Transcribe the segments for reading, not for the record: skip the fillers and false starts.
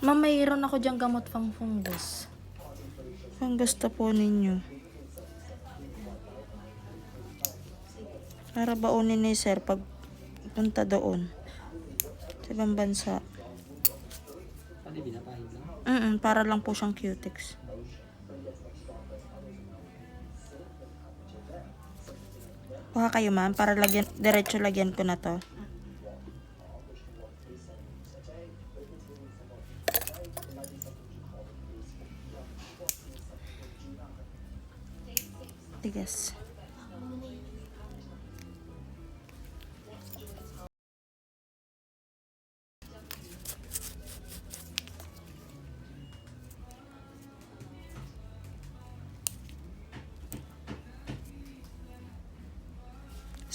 Ma'am, mayroon ako diyang gamot pang fungus. Kung gusto po ninyo. Para baunin ni sir pag punta doon. Sa ibang bansa. Para lang po siyang cutex. Kuha kayo ma'am, para lagyan, diretso lagyan ko na to. Tigas.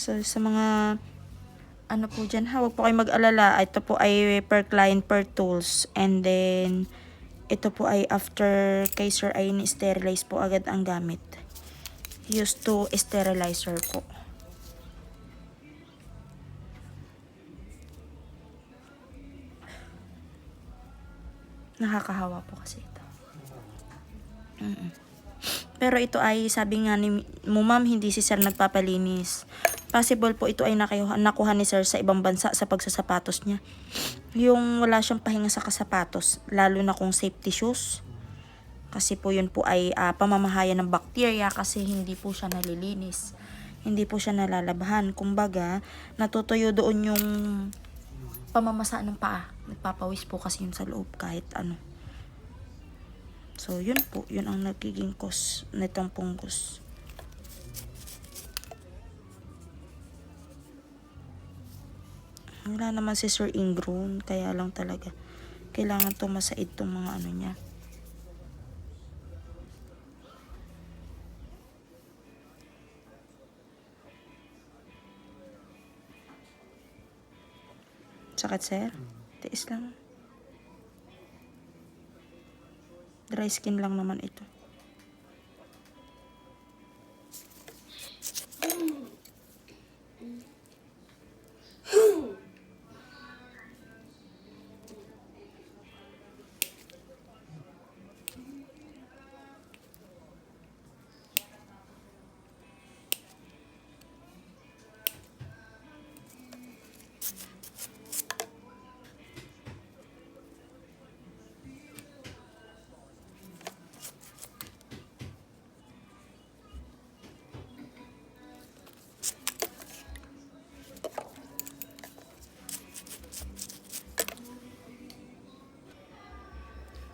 So, sa mga ano po dyan ha, huwag po kayo mag-alala. Ito po ay per client, per tools. And then, ito po ay after kay sir ay ni-sterilize po agad ang gamit. Used to sterilizer po. Nakakahawa po kasi ito. Pero ito ay, sabi nga ni mo ma'am, hindi si sir nagpapalinis. Possible po ito ay nakuha ni sir sa ibang bansa sa pagsasapatos niya. Yung wala siyang pahinga sa kasapatos, lalo na kung safety shoes. Kasi po yun po ay pamamahayan ng bakterya kasi hindi po siya nalilinis. Hindi po siya nalalabhan. Kumbaga, natutuyo doon yung pamamasa ng paa. Nagpapawis po kasi yun sa loob kahit ano. So, yun po. Yun ang nagiging cause nitong fungus. Wala naman si Sir ingrown. Kaya lang talaga. Kailangan tumasaid tong mga ano niya. Sakit, sir? Tiis lang. Dry skin lang naman ito.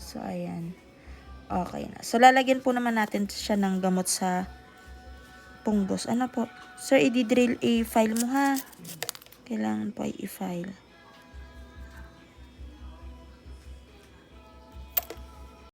So, ayan. Okay na. So, lalagyan po naman natin siya ng gamot sa fungus. Ano po? Sir, i-drill i-file mo ha. Kailangan po ay i-file.